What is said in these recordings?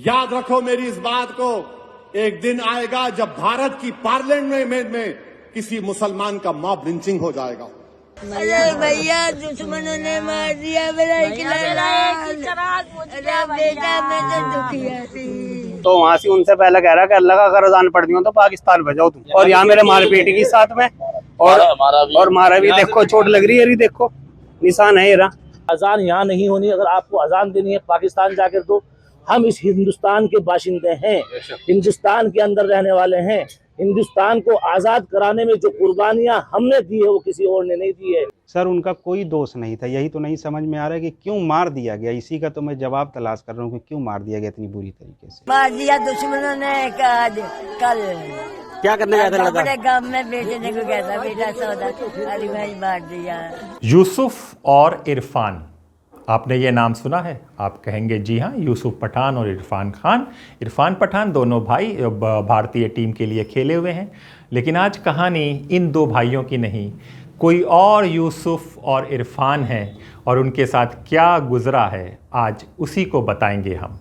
याद रखो मेरी इस बात को, एक दिन आएगा जब भारत की पार्लियामेंट में किसी मुसलमान का मॉब लिंचिंग हो जाएगा। अरे भैया दुश्मनों ने मार दिया मेरा बेटा, मैं तो दुखिया थी। तो वहाँ से उनसे पहले कह रहा कि अल्लाह का करजान पड़ दियो तो पाकिस्तान भेजाओ तुम, और यहाँ मेरे मारपीट की साथ में और मारा भी देखो, चोट लग रही है, अभी देखो निशान है ये। अजान यहाँ नहीं होनी, अगर आपको अजान देनी है पाकिस्तान जाकर दो। हम इस हिंदुस्तान के बाशिंदे हैं, हिंदुस्तान के अंदर रहने वाले हैं। हिंदुस्तान को आजाद कराने में जो कुर्बानियां हमने दी है वो किसी और ने नहीं दी है। सर उनका कोई दोष नहीं था, यही तो नहीं समझ में आ रहा है कि क्यों मार दिया गया। इसी का तो मैं जवाब तलाश कर रहा हूँ कि क्यों मार दिया गया इतनी बुरी तरीके से। मार दिया दुश्मनों ने आज कल। क्या करने गया था लड़का? अपने गांव में बेचने को गया था बेटा सौदा, अरे भाई मार दिया। यूसुफ और इरफान, आपने ये नाम सुना है? आप कहेंगे जी हाँ, यूसुफ पठान और इरफान खान। इरफान पठान दोनों भाई भारतीय टीम के लिए खेले हुए हैं। लेकिन आज कहानी इन दो भाइयों की नहीं, कोई और यूसुफ और इरफान हैं और उनके साथ क्या गुजरा है आज उसी को बताएंगे हम।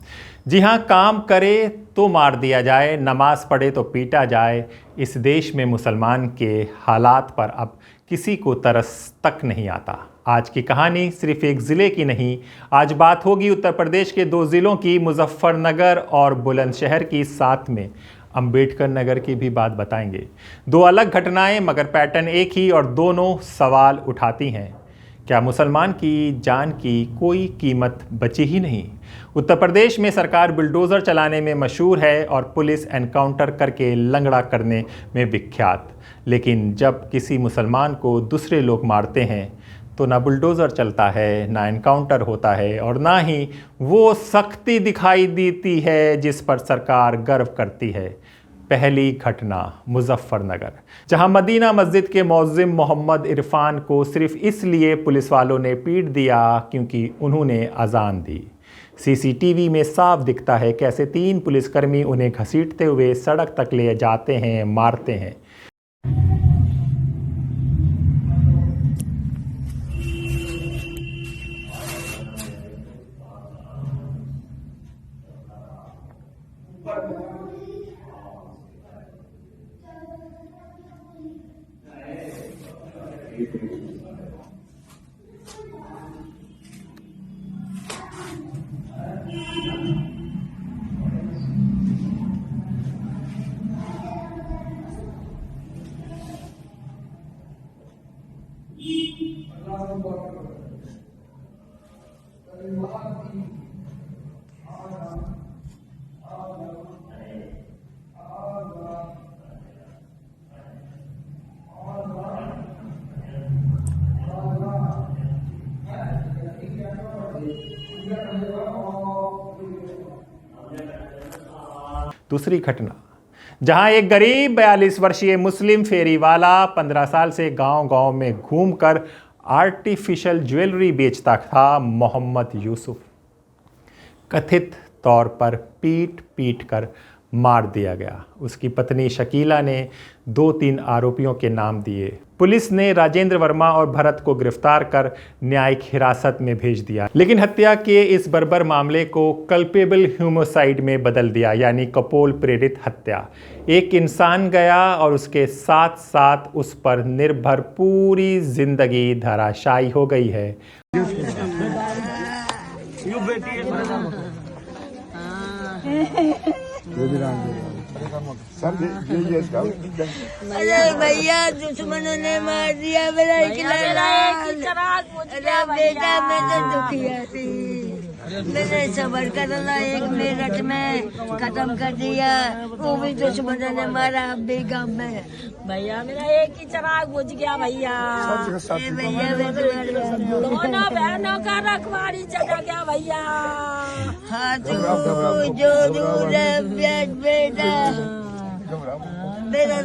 जी हाँ, काम करे तो मार दिया जाए, नमाज पढ़े तो पीटा जाए। इस देश में मुसलमान के हालात पर अब किसी को तरस तक नहीं आता। आज की कहानी सिर्फ एक ज़िले की नहीं, आज बात होगी उत्तर प्रदेश के दो ज़िलों की, मुजफ्फरनगर और बुलंदशहर की, साथ में अंबेडकर नगर की भी बात बताएंगे। दो अलग घटनाएं मगर पैटर्न एक ही और दोनों सवाल उठाती हैं। क्या मुसलमान की जान की कोई कीमत बची ही नहीं? उत्तर प्रदेश में सरकार बुलडोज़र चलाने में मशहूर है और पुलिस एनकाउंटर करके लंगड़ा करने में विख्यात। लेकिन जब किसी मुसलमान को दूसरे लोग मारते हैं तो ना बुलडोज़र चलता है, ना एनकाउंटर होता है और ना ही वो सख्ती दिखाई देती है जिस पर सरकार गर्व करती है। पहली घटना मुजफ्फरनगर, जहां मदीना मस्जिद के मौज़िम मोहम्मद इरफान को सिर्फ इसलिए पुलिस वालों ने पीट दिया क्योंकि उन्होंने अजान दी। सीसीटीवी में साफ दिखता है कैसे 3 पुलिसकर्मी उन्हें घसीटते हुए सड़क तक ले जाते हैं, मारते हैं। दूसरी घटना, जहां एक गरीब 42 वर्षीय मुस्लिम फेरीवाला 15 साल से गांव-गांव में घूमकर आर्टिफिशियल ज्वेलरी बेचता था, मोहम्मद यूसुफ, कथित तौर पर पीट कर मार दिया गया। उसकी पत्नी शकीला ने 2-3 आरोपियों के नाम दिए। पुलिस ने राजेंद्र वर्मा और भरत को गिरफ्तार कर न्यायिक हिरासत में भेज दिया। लेकिन हत्या के इस बर्बर मामले को कल्पेबल ह्यूमोसाइड में बदल दिया, यानी कपोल प्रेरित हत्या। एक इंसान गया और उसके साथ साथ उस पर निर्भर पूरी जिंदगी धराशायी हो गई है। अरे भैया दुश्मनों ने मार दिया मेरा बेटा, मैं तो दुखिया थी। मैंने सबर करना 1 मिनट में खत्म कर दिया, वो भी दुश्मनों ने मारा। अब भी गाँव में भैया मेरा एक ही चिराग बुझ गया भैया। भैया दोनों बहनों का रखवारी चढ़ा गया भैया। हाँ तो जो बेटा मेरा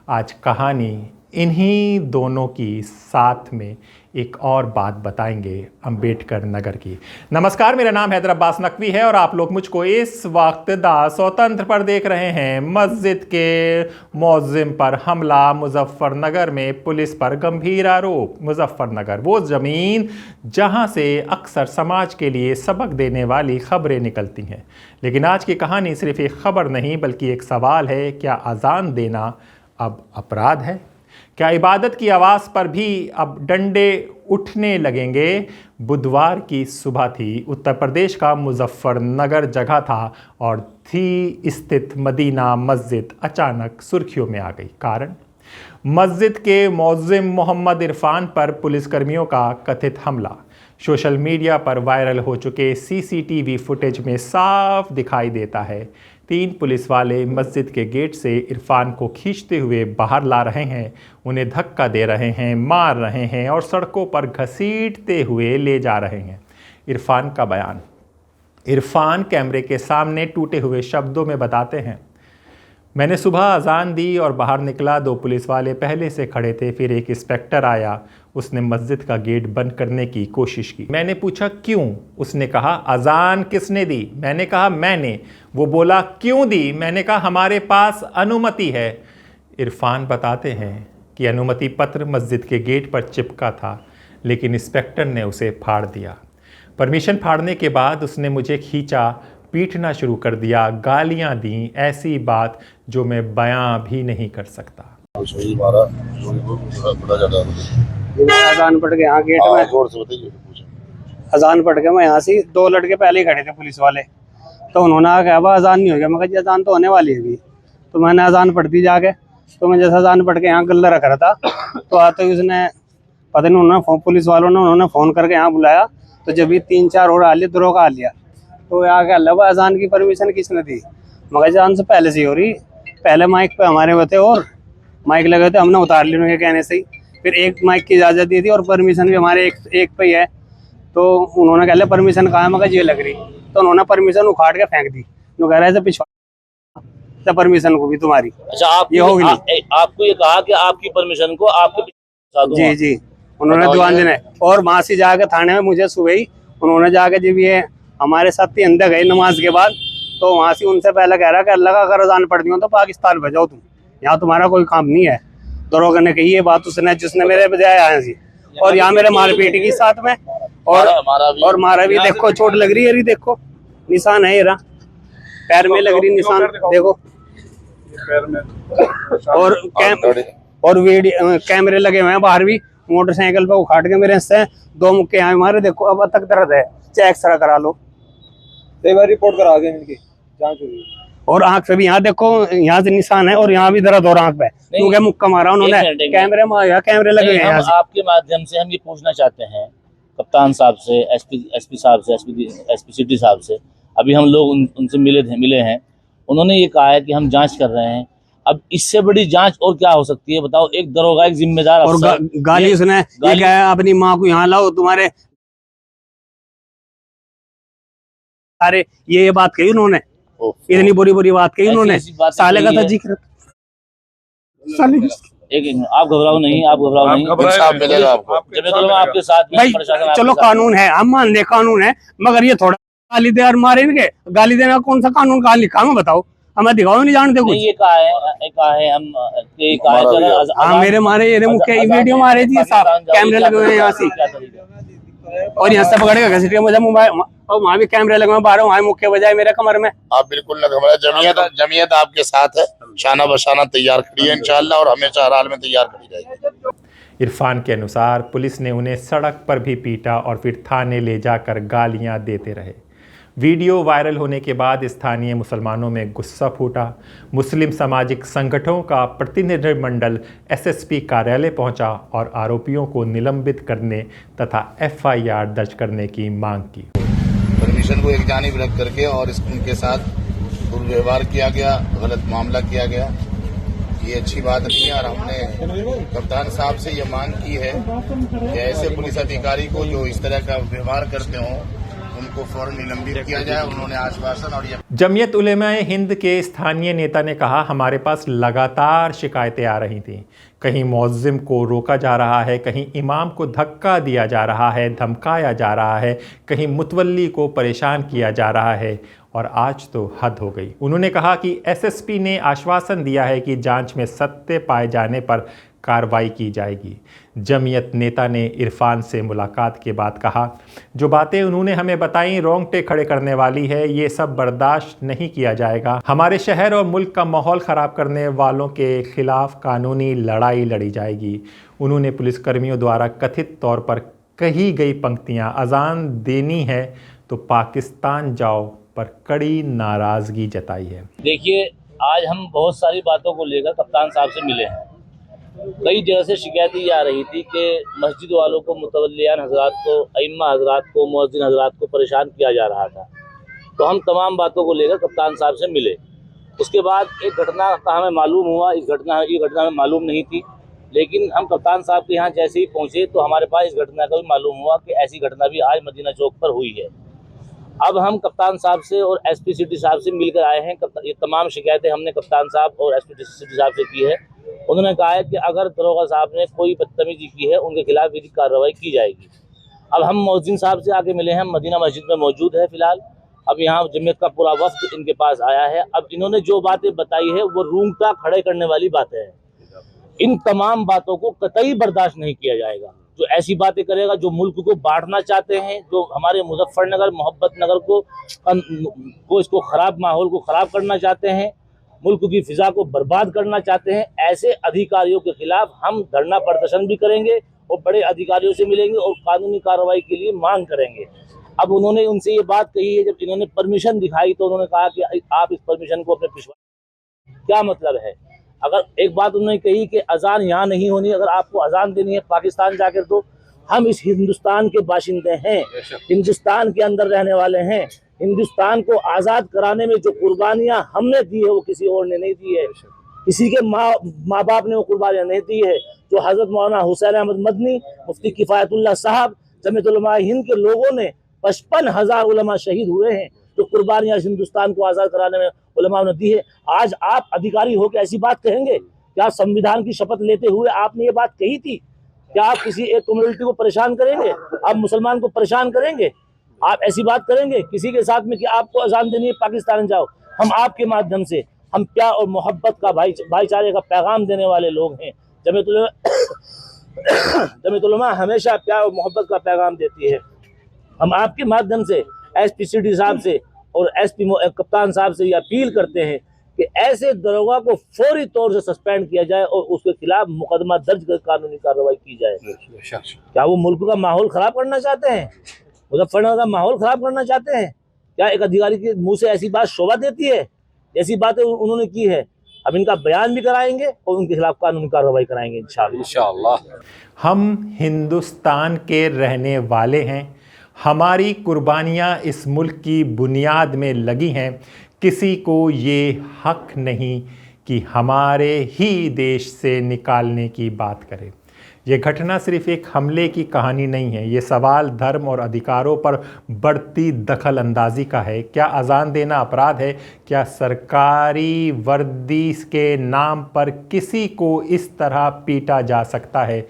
आज कहानी इन्हीं दोनों की, साथ में एक और बात बताएंगे अंबेडकर नगर की। नमस्कार, मेरा नाम हैदर अब्बास नकवी है और आप लोग मुझको इस वक्त दा स्वतंत्र पर देख रहे हैं। मस्जिद के मौज़िम पर हमला, मुजफ्फरनगर में पुलिस पर गंभीर आरोप। मुजफ्फरनगर वो ज़मीन जहां से अक्सर समाज के लिए सबक देने वाली खबरें निकलती हैं, लेकिन आज की कहानी सिर्फ एक खबर नहीं बल्कि एक सवाल है। क्या अजान देना अब अपराध है? क्या इबादत की आवाज़ पर भी अब डंडे उठने लगेंगे? बुधवार की सुबह थी, उत्तर प्रदेश का मुजफ्फरनगर जगह था और थी स्थित मदीना मस्जिद अचानक सुर्खियों में आ गई। कारण मस्जिद के मौज़िम मोहम्मद इरफान पर पुलिसकर्मियों का कथित हमला। सोशल मीडिया पर वायरल हो चुके सीसीटीवी फुटेज में साफ दिखाई देता है 3 पुलिस वाले मस्जिद के गेट से इरफान को खींचते हुए बाहर ला रहे हैं, उन्हें धक्का दे रहे हैं, मार रहे हैं और सड़कों पर घसीटते हुए ले जा रहे हैं। इरफान का बयान। इरफान कैमरे के सामने टूटे हुए शब्दों में बताते हैं, मैंने सुबह अजान दी और बाहर निकला। 2 पुलिस वाले पहले से खड़े थे, फिर एक इंस्पेक्टर आया, उसने मस्जिद का गेट बंद करने की कोशिश की। मैंने पूछा क्यों? उसने कहा अजान किसने दी? मैंने कहा मैंने। वो बोला क्यों दी? मैंने कहा हमारे पास अनुमति है। इरफान बताते हैं कि अनुमति पत्र मस्जिद के गेट पर चिपका था, लेकिन इंस्पेक्टर ने उसे फाड़ दिया। परमिशन फाड़ने के बाद उसने मुझे खींचा, पीटना शुरू कर दिया, गालियां दी, ऐसी बात जो मैं बयां भी नहीं कर सकता। अजान पढ़ के यहाँ गेट में अजान पढ़ के मैं यहाँ से 2 लड़के पहले ही खड़े थे पुलिस वाले, तो उन्होंने कहा अजान नहीं हो गया। मैं कहा जी अजान तो होने वाली है अभी। तो मैंने अजान पढ़ दी जाके। तो मैं जैसे अजान पढ़ के यहाँ गल्ला रख रहा था तो आते ही उसने पता नहीं उन्होंने पुलिस वालों ने उन्होंने फ़ोन करके यहाँ बुलाया। तो जब भी 3-4 और आ लिया दरोगा आ लिया। तो यहाँ क्या अल्लाह अजान की परमिशन किसने दी? मगर अजान से पहले से ही हो रही। पहले माइक पे हमारे वो थे और माइक लगे थे, हमने उतार लिया उनके कहने से ही। फिर एक माइक की इजाज़त दी थी और परमिशन भी हमारे एक पे ही है। तो उन्होंने कह लिया परमिशन कहाँ है? मगर ये लग रही। तो उन्होंने परमिशन उखाड़ के फेंक दी। तो कह रहे थे पिछवा परमिशन को भी तुम्हारी। अच्छा, आप ये होगी नहीं। आपको ये कहा कि आपकी परमिशन को आपके जी उन्होंने दुआन देने। और वहाँ से जाके थाने में मुझे सुबह ही उन्होंने जाके जब ये हमारे साथ ही अंदर गए नमाज के बाद, तो वहाँ से उनसे पहले कह रहा कि अल्लाह का अगर अजान पढ़ दियो तो पाकिस्तान भेजाओ तुम, यहाँ तुम्हारा कोई काम नहीं है। दरोगा ने कही ये बात उसने जिसने मेरे बजाय आया सी। और यहाँ मेरे मारपीट की साथ में और मारा भी। देखो चोट लग रही है, ये देखो निशान है, ये रहा पैर में लग रही निशान देखो। और वीडियो कैमरे लगे हुए हैं बाहर भी। मोटरसाइकिल पे उखाड़ के मेरे से 2 मुक्के यहाँ मारे। देखो अब तक दर्द है, चेक एक्सरा करा लो। एक बार रिपोर्ट करा के इनकी जांच हुई। और आंख से भी यहाँ देखो, यहाँ से निशान है और यहाँ भी दर्द हो रहा आंख पे क्योंकि मुक्का मारा उन्होंने। कैमरे में आया, कैमरे लगे हैं। आपके माध्यम से हम ये पूछना चाहते हैं कप्तान साहब से, एसपी साहब से, एसपी सिटी साहब से। अभी हम लोग उनसे मिले हैं। उन्होंने ये कहा है कि हम जांच कर रहे हैं। अब इससे बड़ी जांच और क्या हो सकती है बताओ? एक दरोगा, एक जिम्मेदार और गाली उसने ये कहा अपनी माँ को यहाँ लाओ तुम्हारे। अरे ये बात कही उन्होंने, इतनी बुरी बात कही उन्होंने। साले का था जिक्र। एक आप घबराओ नहीं, आप घबराओ नहीं, आपके साथ में भाई। चलो कानून है, हम मान ले कानून है, मगर ये थोड़ा गाली दे और मारे इनके। गाली देना कौन सा कानून कहाँ लिखा मैं बताओ? हमें दिखाओ, नहीं जानते कुछ। ये कहा है हम हाँ मेरे मारे ये मुख्य वीडियो मारे थी, कैमरे लगे हुए हैं यहाँ से। और यहाँ से पकड़ के घसीट के मुझे मोबाइल, और वहाँ भी कैमरे लगे हुए बाहर, वहाँ मुख्य बजाय मेरे कमर में। आप बिल्कुल न घबराएं, जमीयत आपके साथ है, शाना बशाना तैयार खड़ी है इंशाअल्लाह, और हमेशा हर हाल में तैयार खड़ी रहेगी। इरफान के अनुसार पुलिस ने उन्हें सड़क पर भी पीटा और फिर थाने ले जाकर गालियां देते रहे। वीडियो वायरल होने के बाद स्थानीय मुसलमानों में गुस्सा फूटा। मुस्लिम सामाजिक संगठनों का प्रतिनिधिमंडल एसएसपी कार्यालय पहुंचा और आरोपियों को निलंबित करने तथा एफआईआर दर्ज करने की मांग की। परमिशन को एक जानिब रख करके और उनके साथ दुर्व्यवहार किया गया, गलत मामला किया गया, ये अच्छी बात नहीं है। और हमने कप्तान साहब से ये मांग की है कि ऐसे पुलिस अधिकारी को जो इस तरह का व्यवहार करते हों इनको फौरन निलंबित किया जाए। उन्होंने आश्वासन और जमीयत उलेमा-ए हिंद के स्थानीय नेता ने कहा, हमारे पास लगातार शिकायतें आ रही थीं। कहीं मुअज्जिम को रोका जा रहा है, कहीं इमाम को धक्का दिया जा रहा है, धमकाया जा रहा है, कहीं मुतवल्ली को परेशान किया जा रहा है और आज तो हद हो गई। उन्होंने कहा कि एसएसपी ने आश्वासन दिया है कि जांच में सत्य पाए जाने पर कार्रवाई की जाएगी। जमीयत नेता ने इरफान से मुलाकात के बाद कहा, जो बातें उन्होंने हमें बताई रोंगटे खड़े करने वाली है, ये सब बर्दाश्त नहीं किया जाएगा। हमारे शहर और मुल्क का माहौल ख़राब करने वालों के खिलाफ कानूनी लड़ाई लड़ी जाएगी। उन्होंने पुलिसकर्मियों द्वारा कथित तौर पर कही गई पंक्तियाँ अजान देनी है तो पाकिस्तान जाओ पर कड़ी नाराज़गी जताई है। देखिए, आज हम बहुत सारी बातों को लेकर कप्तान साहब से मिले हैं। कई जगह से शिकायतें आ रही थी कि मस्जिद वालों को, मुतवल्लियान हजरात को, अइम्मा हजरात को, मुअज्जिन हजरात को परेशान किया जा रहा था। तो हम तमाम बातों को लेकर कप्तान साहब से मिले। उसके बाद एक घटना का हमें मालूम हुआ, ये घटना हमें मालूम नहीं थी, लेकिन हम कप्तान साहब के यहाँ जैसे ही पहुँचे तो हमारे पास इस घटना का भी मालूम हुआ कि ऐसी घटना भी आज मदीना चौक पर हुई है। अब हम कप्तान साहब से और एसपी सिटी साहब से मिलकर आए हैं। ये तमाम शिकायतें हमने कप्तान साहब और एसपी सिटी साहब से की है। उन्होंने कहा है कि अगर दरोगा साहब ने कोई बदतमीजी की है उनके खिलाफ विधिक कार्रवाई की जाएगी। अब हम मुअज्जिन साहब से आके मिले हैं, मदीना मस्जिद में मौजूद है फिलहाल। अब यहाँ जमीयत का पूरा वफ्द इनके पास आया है। अब इन्होंने जो बातें बताई है वो रूंगटा खड़े करने वाली बातें हैं। इन तमाम बातों को कतई बर्दाश्त नहीं किया जाएगा। जो ऐसी बातें करेगा, जो मुल्क को बांटना चाहते हैं, जो हमारे मुजफ्फरनगर, मोहब्बत नगर को इसको खराब माहौल को खराब करना चाहते हैं, मुल्क की फिजा को बर्बाद करना चाहते हैं, ऐसे अधिकारियों के खिलाफ हम धरना प्रदर्शन भी करेंगे और बड़े अधिकारियों से मिलेंगे और कानूनी कार्रवाई के लिए मांग करेंगे। अब उन्होंने उनसे ये बात कही है, जब इन्होंने परमिशन दिखाई तो उन्होंने कहा कि आप इस परमिशन को अपने पिछवा, क्या मतलब है? अगर एक बात उन्होंने कही कि अजान यहाँ नहीं होनी, अगर आपको अजान देनी है पाकिस्तान जाकर दो। हम इस हिंदुस्तान के बाशिंदे हैं, हिंदुस्तान के अंदर रहने वाले हैं। हिंदुस्तान को आज़ाद कराने में जो कुर्बानियां हमने दी है वो किसी और ने नहीं दी है। किसी के माँ बाप ने वो कुर्बानियां नहीं दी है। जो हजरत मौलाना हुसैन अहमद मदनी, मुफ्ती किफ़ायतुल्लाह साहब, जमीयत उलमा हिंद के लोगों ने 55,000 उलमा शहीद हुए हैं। जो कुर्बानियां हिंदुस्तान को आज़ाद कराने में उलमा ने दी है। आज आप अधिकारी होकर ऐसी बात कहेंगे? क्या संविधान की शपथ लेते हुए आपने ये बात कही थी? क्या आप किसी एक कम्युनिटी को परेशान करेंगे? आप मुसलमान को परेशान करेंगे? आप ऐसी बात करेंगे किसी के साथ में कि आपको अजान देनी है पाकिस्तान जाओ? हम आपके माध्यम से हम प्यार और मोहब्बत का भाईचारे का पैगाम देने वाले लोग हैं। जमीयत उलमा हमेशा प्यार और मोहब्बत का पैगाम देती है। हम आपके माध्यम से एसपी सिटी साहब से और एसपी कप्तान साहब से ये अपील करते हैं कि ऐसे दरोगा को फौरी तौर से सस्पेंड किया जाए और उसके खिलाफ मुकदमा दर्ज कर कानूनी कार्रवाई की जाए। क्या वो मुल्क का माहौल खराब करना चाहते हैं? मुजफ्फरनगर का माहौल खराब करना चाहते हैं? क्या एक अधिकारी के मुंह से ऐसी बात शोभा देती है? ऐसी बातें उन्होंने की है। अब इनका बयान भी कराएंगे और उनके खिलाफ कानूनी कार्रवाई कराएंगे इंशाअल्लाह। हम हिंदुस्तान के रहने वाले हैं। हमारी कुर्बानियाँ इस मुल्क की बुनियाद में लगी हैं। किसी को ये हक नहीं कि हमारे ही देश से निकालने की बात करे। ये घटना सिर्फ एक हमले की कहानी नहीं है। ये सवाल धर्म और अधिकारों पर बढ़ती दखल अंदाजी का है। क्या अजान देना अपराध है? क्या सरकारी वर्दी के नाम पर किसी को इस तरह पीटा जा सकता है?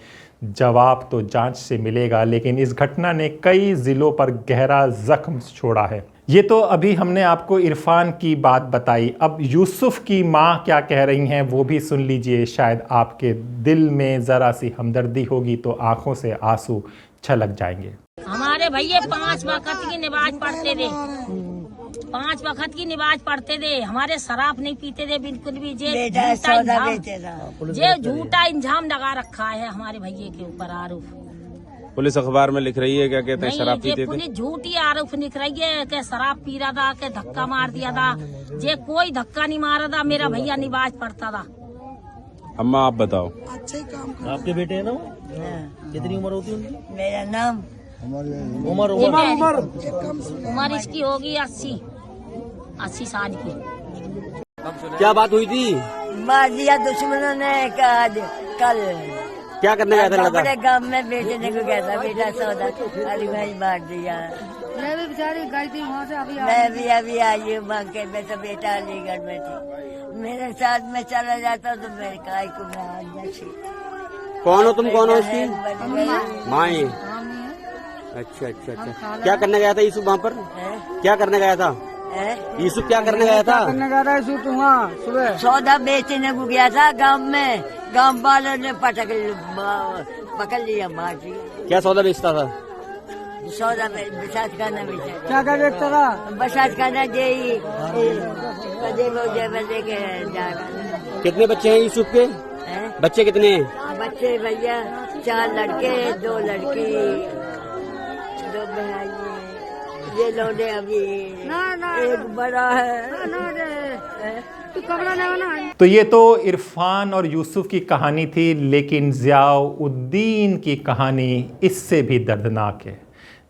जवाब तो जांच से मिलेगा, लेकिन इस घटना ने कई ज़िलों पर गहरा ज़ख्म छोड़ा है। ये तो अभी हमने आपको इरफान की बात बताई। अब यूसुफ की माँ क्या कह रही हैं वो भी सुन लीजिए। शायद आपके दिल में ज़रा सी हमदर्दी होगी तो आंखों से आंसू छलक जाएंगे। हमारे भैया 5 वक्त की नमाज पढ़ते थे, 5 वक्त की नमाज पढ़ते थे। हमारे शराब नहीं पीते थे बिल्कुल भी। जे झूठा इंजाम लगा रखा है हमारे भैया के ऊपर आरोप। पुलिस अखबार में लिख रही है क्या कहते हैं शराब पीते थे? पुलिस झूठी आरोप लिख रही है कि शराब पी रहा था, कि धक्का मार दिया था। जे कोई धक्का नहीं मारा था, मेरा भैया नमाज पढ़ता था। अम्मा आप बताओ। अच्छा ही काम आपके बेटे है ना? कितनी उम्र होती है उनकी? मेरा नाम उम्र इसकी होगी 80 साल की। क्या बात हुई थी? मार दिया दुश्मनों ने कल। क्या करने गया था लड़का? अपने गांव में बेचने को गया था, बेटा सौदा अरे भाई मार दिया। मैं भी बेचारी गई थी वहाँ से अभी आई हूँ मांग के। मैं तो बेटा अलीगढ़ में थी, मेरे साथ में चला जाता तो मेरे काय को मैं आज थी। कौन हो तुम, कौन हो उसकी माँ? अच्छा अच्छा अच्छा। क्या करने गया था यूसुफ वहाँ पर? क्या करने गया था यूसुफ? क्या करने गया था? यूसुफ वहाँ सुबह सौदा बेचने को गया था गांव में। गांव वालों ने पकड़ लिया मार दिया। क्या सौदा बेचता था? सौदा बसात खाना बेचा। क्या क्या बेचता था? बसात खाना दे लेके जा रहा। कितने बच्चे हैं यूसुफ के? बच्चे कितने हैं? बच्चे भैया 4 लड़के 2 लड़की 2 बहन। ये लोने अभी एक बड़ा है। तो ये तो इरफान और यूसुफ की कहानी थी, लेकिन ज़ियाउद्दीन की कहानी इससे भी दर्दनाक है।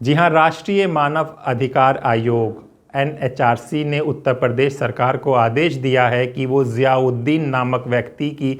जी हाँ, राष्ट्रीय मानव अधिकार आयोग NHRC ने उत्तर प्रदेश सरकार को आदेश दिया है कि वो ज़ियाउद्दीन नामक व्यक्ति की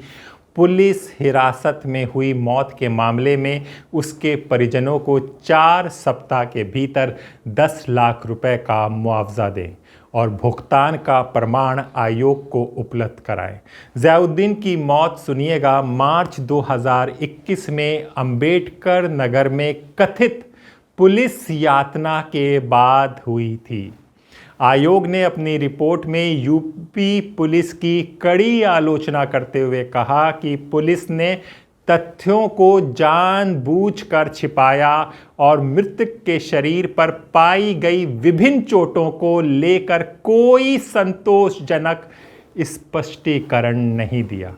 पुलिस हिरासत में हुई मौत के मामले में उसके परिजनों को 4 सप्ताह के भीतर 10 लाख रुपए का मुआवजा दें और भुगतान का प्रमाण आयोग को उपलब्ध कराएं। ज़ियाउद्दीन की मौत सुनिएगा मार्च 2021 में अंबेडकर नगर में कथित पुलिस यातना के बाद हुई थी। आयोग ने अपनी रिपोर्ट में यूपी पुलिस की कड़ी आलोचना करते हुए कहा कि पुलिस ने तथ्यों को जानबूझकर छिपाया और मृतक के शरीर पर पाई गई विभिन्न चोटों को लेकर कोई संतोषजनक स्पष्टीकरण नहीं दिया।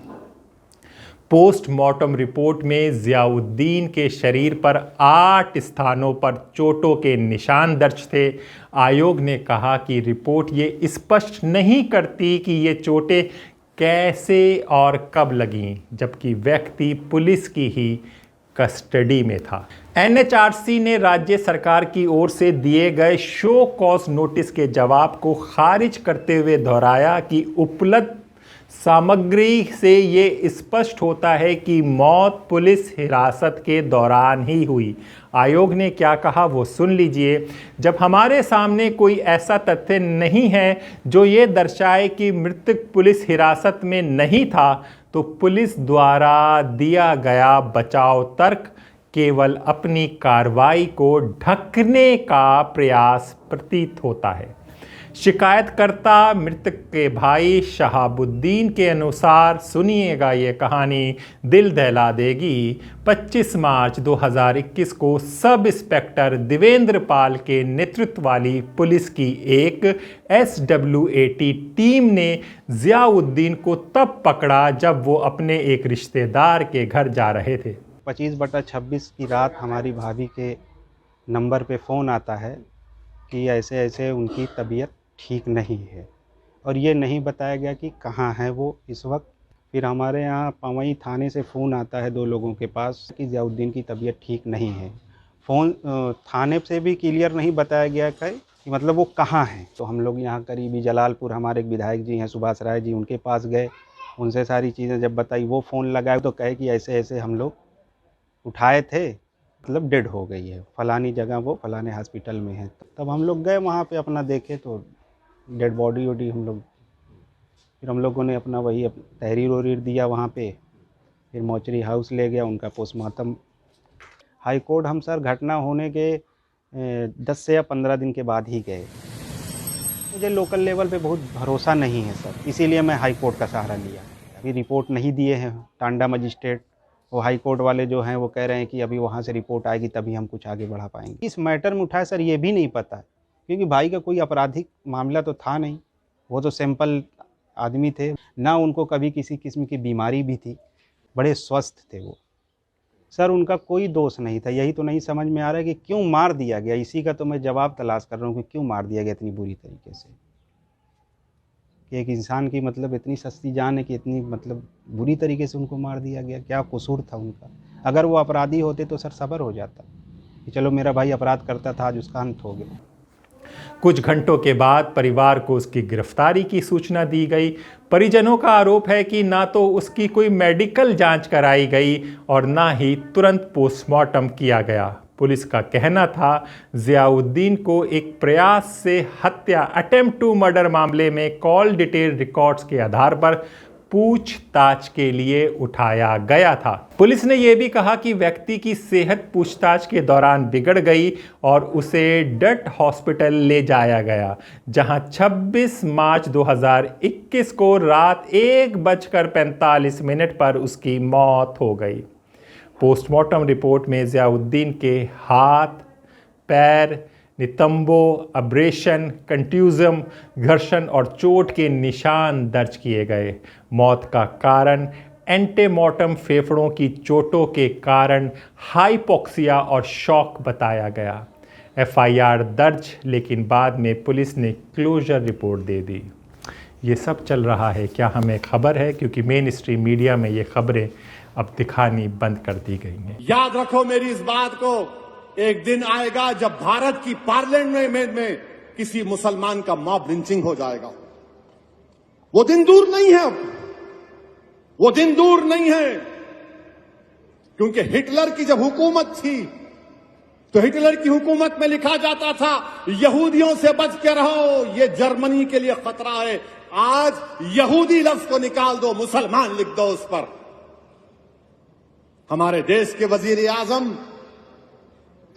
पोस्टमार्टम रिपोर्ट में ज़ियाउद्दीन के शरीर पर 8 स्थानों पर चोटों के निशान दर्ज थे। आयोग ने कहा कि रिपोर्ट ये स्पष्ट नहीं करती कि ये चोटें कैसे और कब लगीं, जबकि व्यक्ति पुलिस की ही कस्टडी में था। NHRC ने राज्य सरकार की ओर से दिए गए शो कॉज नोटिस के जवाब को खारिज करते हुए दोहराया कि उपलब्ध सामग्री से ये स्पष्ट होता है कि मौत पुलिस हिरासत के दौरान ही हुई। आयोग ने क्या कहा वो सुन लीजिए। जब हमारे सामने कोई ऐसा तथ्य नहीं है जो ये दर्शाए कि मृतक पुलिस हिरासत में नहीं था, तो पुलिस द्वारा दिया गया बचाव तर्क केवल अपनी कार्रवाई को ढकने का प्रयास प्रतीत होता है। शिकायतकर्ता मृतक के भाई शहाबुद्दीन के अनुसार सुनिएगा ये कहानी दिल दहला देगी। 25 मार्च 2021 को सब इंस्पेक्टर देवेंद्र पाल के नेतृत्व वाली पुलिस की एक SWAT टीम ने ज़ियाउद्दीन को तब पकड़ा जब वो अपने एक रिश्तेदार के घर जा रहे थे। 25/26 की रात हमारी भाभी के नंबर पे फ़ोन आता है कि ऐसे ऐसे उनकी तबीयत ठीक नहीं है, और ये नहीं बताया गया कि कहाँ है वो इस वक्त। फिर हमारे यहाँ पवई थाने से फ़ोन आता है 2 लोगों के पास कि ज़ियाउद्दीन की तबीयत ठीक नहीं है। फ़ोन थाने से भी क्लियर नहीं बताया गया कि मतलब वो कहाँ हैं। तो हम लोग यहाँ करीबी जलालपुर हमारे एक विधायक जी हैं सुभाष राय जी, उनके पास गए, उनसे सारी चीज़ें जब बताई, वो फ़ोन लगाए तो कहे कि ऐसे ऐसे हम लोग उठाए थे, मतलब डेड हो गई है, फलानी जगह वो फलाने हॉस्पिटल में है। तब हम लोग गए वहाँ पे, अपना देखे तो डेड बॉडी हम लोग, फिर हम लोगों ने अपना वही तहरीर वरीर दिया वहाँ पे, फिर मौचरी हाउस ले गया, उनका पोस्टमार्टम। हाई कोर्ट हम सर घटना होने के 10 से या 15 दिन के बाद ही गए। मुझे लोकल लेवल पे बहुत भरोसा नहीं है सर, इसीलिए मैं हाई कोर्ट का सहारा लिया। अभी रिपोर्ट नहीं दिए हैं टांडा मजिस्ट्रेट, वो हाई कोर्ट वाले जो हैं वो कह रहे हैं कि अभी वहाँ से रिपोर्ट आएगी तभी हम कुछ आगे बढ़ा पाएंगे। इस मैटर में उठाए सर ये भी नहीं पता, क्योंकि भाई का कोई आपराधिक मामला तो था नहीं, वो तो सिंपल आदमी थे, ना उनको कभी किसी किस्म की बीमारी भी थी, बड़े स्वस्थ थे वो। सर उनका कोई दोष नहीं था, यही तो नहीं समझ में आ रहा है कि क्यों मार दिया गया। इसी का तो मैं जवाब तलाश कर रहा हूँ कि क्यों मार दिया गया इतनी बुरी तरीके से, कि एक इंसान की मतलब इतनी सस्ती जान है कि इतनी मतलब बुरी तरीके से उनको मार दिया गया। क्या कसूर था उनका? अगर वो अपराधी होते तो सर सब्र हो जाता कि चलो मेरा भाई अपराध करता था, आज उसका अंत हो गया। कुछ घंटों के बाद परिवार को उसकी गिरफ्तारी की सूचना दी गई। परिजनों का आरोप है कि ना तो उसकी कोई मेडिकल जांच कराई गई और ना ही तुरंत पोस्टमार्टम किया गया। पुलिस का कहना था ज़ियाउद्दीन को एक प्रयास से हत्या अटेम्प्ट टू मर्डर मामले में कॉल डिटेल रिकॉर्ड्स के आधार पर पूछताछ के लिए उठाया गया था। पुलिस ने यह भी कहा कि व्यक्ति की सेहत पूछताछ के दौरान बिगड़ गई और उसे डट हॉस्पिटल ले जाया गया, जहां 26 मार्च 2021 को रात 1:45 पर उसकी मौत हो गई। पोस्टमार्टम रिपोर्ट में ज़ियाउद्दीन के हाथ, पैर, नितंबो, अब्रेशन, कंट्यूजम, घर्षण और चोट के निशान दर्ज किए गए। मौत का कारण एंटेमॉर्टम फेफड़ों की चोटों के कारण हाइपोक्सिया और शॉक बताया गया। एफआईआर दर्ज, लेकिन बाद में पुलिस ने क्लोजर रिपोर्ट दे दी। ये सब चल रहा है, क्या हमें खबर है? क्योंकि मेन स्ट्रीम मीडिया में ये खबरें अब दिखानी बंद कर दी गई हैं। याद रखो मेरी इस बात को, एक दिन आएगा जब भारत की पार्लियामेंट में किसी मुसलमान का मॉब लिंचिंग हो जाएगा। वो दिन दूर नहीं है, वो दिन दूर नहीं है, क्योंकि हिटलर की जब हुकूमत थी तो हिटलर की हुकूमत में लिखा जाता था यहूदियों से बच के रहो, ये जर्मनी के लिए खतरा है। आज यहूदी लफ्ज को निकाल दो, मुसलमान लिख दो उस पर। हमारे देश के वजीर आजम,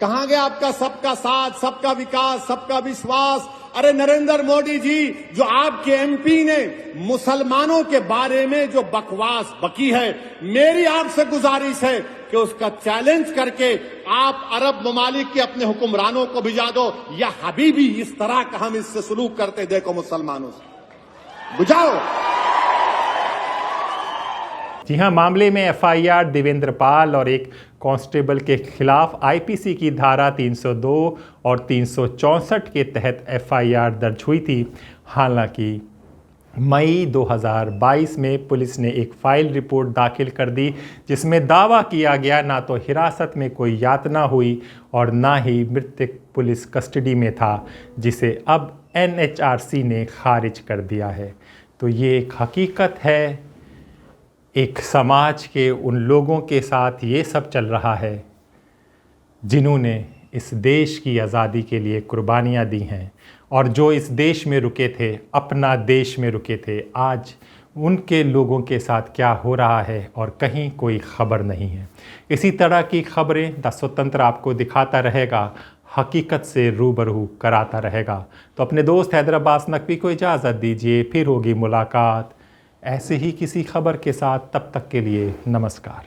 कहां गया आपका सबका साथ, सबका विकास, सबका विश्वास? अरे नरेंद्र मोदी जी, जो आपके एमपी ने मुसलमानों के बारे में जो बकवास बकी है, मेरी आपसे गुजारिश है कि उसका चैलेंज करके आप अरब ममालिक के अपने हुक्मरानों को भिजा दो, या हबीबी इस तरह का हम इससे सलूक करते देखो मुसलमानों से, बुझाओ। जी हां, मामले में एफआईआर देवेंद्र पाल और एक कांस्टेबल के खिलाफ आईपीसी की धारा 302 और 364 के तहत एफआईआर दर्ज हुई थी। हालांकि मई 2022 में पुलिस ने एक फाइल रिपोर्ट दाखिल कर दी, जिसमें दावा किया गया ना तो हिरासत में कोई यातना हुई और ना ही मृतक पुलिस कस्टडी में था, जिसे अब एनएचआरसी ने खारिज कर दिया है। तो ये एक हकीकत है, एक समाज के उन लोगों के साथ ये सब चल रहा है जिन्होंने इस देश की आज़ादी के लिए कुर्बानियाँ दी हैं, और जो इस देश में रुके थे, अपना देश में रुके थे, आज उनके लोगों के साथ क्या हो रहा है और कहीं कोई ख़बर नहीं है। इसी तरह की खबरें द स्वतंत्र आपको दिखाता रहेगा, हकीकत से रूबरू कराता रहेगा। तो अपने दोस्त हैदराबाद नकवी को इजाज़त दीजिए, फिर होगी मुलाकात ऐसे ही किसी खबर के साथ। तब तक के लिए नमस्कार।